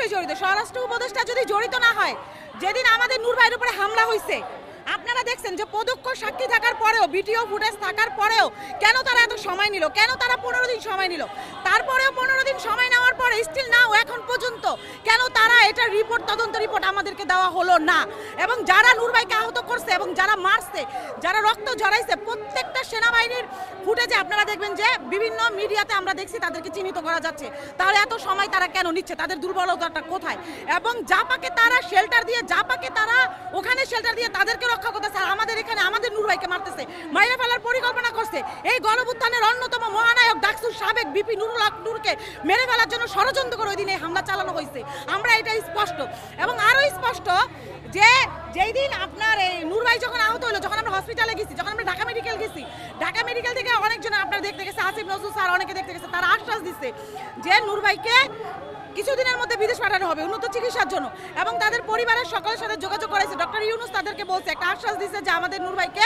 অবশ্যই জড়িত। স্বরাষ্ট্র উপদেষ্টা যদি জড়িত না হয়, যেদিন আমাদের নূর ভাইয়ের উপরে হামলা হয়েছে আপনারা দেখছেন যে প্রত্যক্ষ সাক্ষী থাকার পরেও, ভিডিও ফুটেজ থাকার পরেও কেন তারা এত সময় নিল, কেন তারা 15 দিন সময় নিল, তারপরেও 15 দিন সময় নেওয়ার পরে স্টিল নাও এখন পর্যন্ত কেন তারা এটা রিপোর্ট, তদন্ত রিপোর্ট আমাদেরকে দেওয়া হলো না। এবং যারা নূর ভাইকে আহত করছে এবং যারা মারছে, যারা রক্ত ঝরাইছে, প্রত্যেকটা সেনাবাহিনীর ফুটেজে আপনারা দেখবেন যে বিভিন্ন মিডিয়াতে আমরা দেখছি তাদেরকে চিহ্নিত করা যাচ্ছে। তাহলে এত সময় তারা কেন নিচ্ছে, তাদের দুর্বলতাটা কোথায়? এবং জাপাকে তারা শেল্টার দিয়ে, জাপাকে তারা ওখানে শেল্টার দিয়ে তাদেরকে রক্ষা করতেছে, আর আমাদের এখানে আমাদের নূর ভাইকে মারতেছে, মাইরে ফেলার পরিকল্পনা করছে। এই গণঅভ্যুত্থানের অন্যতম মহানায়ক ডাকসুর সাবেক বিপি নুরুল হক নূরকে মেরে ফেলার জন্য ষড়যন্ত্র করে ওই দিনে হামলা চালানো হয়েছে। আমরা এটা স্পষ্ট, এবং আরো স্পষ্ট যে যেই দিন আপনার এই নূর ভাই যখন আহত হলো, যখন আমরা হসপিটালে গেছি, যখন আমরা ঢাকা মেডিকেল গেছি, ঢাকা মেডিকেল থেকে অনেকজন আপনারা দেখতে গেছে, আসিফ নজরুল স্যার অনেকে দেখতে গেছে, তারা আশ্বাস দিচ্ছে যে নূর ভাইকে কিছুদিনের মধ্যে বিদেশ পাঠানো হবে উন্নত চিকিৎসার জন্য। এবং তাদের পরিবারের সকলের সাথে যোগাযোগ করেছে, ডক্টর ইউনুস তাদেরকে বলছে, একটা আশ্বাস দিচ্ছে যে আমাদের নূর ভাইকে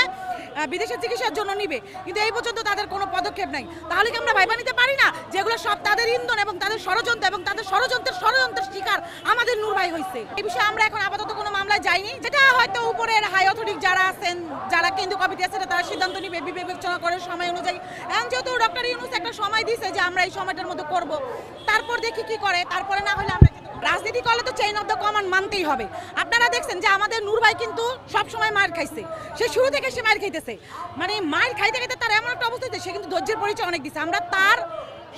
বিদেশে চিকিৎসার জন্য নিবে, কিন্তু এই পর্যন্ত তাদের কোনো পদক্ষেপ নাই। তাহলে কি আমরা ভাইবা নিতে পারি না যেগুলো সব তাদের ইন্ধন এবং তাদের ষড়যন্ত্র, এবং তাদের ষড়যন্ত্রের শিকার আমাদের নূর ভাই হয়েছে? এই বিষয়ে আমরা এখন আপাতত কোনো মামলায় যাইনি, যেটা হয়তো উপরের হাই অথরিটি যারা আছেন, যারা কেন্দ্রীয় কমিটি আছে, তারা সিদ্ধান্ত নিবে বিবেচনা করে সময় অনুযায়ী। এখন যেহেতু ডক্টর ইউনুস একটা সময় দিয়েছে যে আমরা এই সময়টার মধ্যে করব, তারপর দেখি কি করে, তারপরে না হলে আমরা রাজনীতি করলে তো চেইন অফ দ্য কমান্ড মানতেই হবে। আপনারা দেখছেন যে আমাদের নূর ভাই কিন্তু সবসময় মার খাইছে, সে শুরু থেকে সে মার খাইতেছে, মানে মার খাইতে খাইতে তার এমন একটা অবস্থা হয়েছে, সে কিন্তু ধৈর্যের পরিচয় অনেক দিচ্ছে। আমরা তার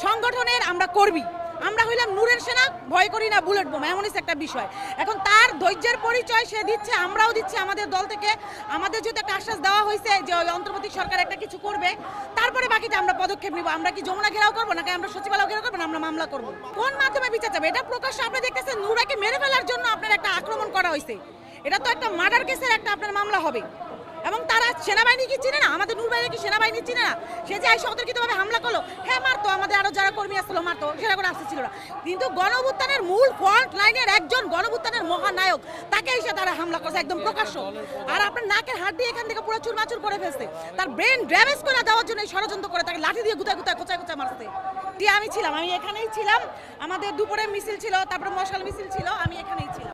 সংগঠনের আমরা কর্মী, আমরা হইলাম নূরের সেনা, ভয় করি না বুলেট বোম, এমনই একটা বিষয়। এখন তার ধৈর্যের পরিচয় সে দিচ্ছে, আমরাও দিচ্ছি আমাদের দল থেকে। আমাদের যেহেতু একটা আশ্বাস দেওয়া হয়েছে যে ওই অন্তর্বর্তী সরকার একটা কিছু করবে, তারপরে বাকিটা আমরা পদক্ষেপ নিব। আমরা কি যমুনা ঘেরাও করবো, নাকি আমরা সচিবালয় ঘেরাও করবো, না আমরা মামলা করবো? কোন মাধ্যমে বিচার যাবে? এটা প্রকাশ্য আপনি দেখতেছেন নূর ভাইকে মেরে ফেলার জন্য আপনার একটা আক্রমণ করা হয়েছে, এটা তো একটা মার্ডার কেসের একটা আপনার মামলা হবে। এবং তারা সেনাবাহিনী কি চিনে না? আমাদের নূর ভাইকে কি সেনাবাহিনী চিনে না? সে যে সতর্কিতভাবে হামলা করলো, হ্যাঁ মারতো, আমাদের আরো যারা কর্মী আসলো মারতো, সেটা করে আসতে ছিল না। কিন্তু গণঅভ্যুত্থানের মূল ফ্রন্ট লাইনের একজন গণঅভ্যুত্থানের মহানায়ক, তাকে এসে তারা হামলা করছে একদম প্রকাশ্য। আর আপনার নাকের হাড় দিয়ে এখান থেকে পুরো চুরমাচুর করে ফেলছে, তার ব্রেন ড্যামেজ করে দেওয়ার জন্য ষড়যন্ত্র করে তাকে লাঠি দিয়ে গুতায় কোচায় মারছে। আমি ছিলাম, আমি এখানেই ছিলাম, আমাদের দুপুরে মিছিল ছিল, তারপরে মশাল মিছিল ছিল, আমি এখানেই ছিলাম।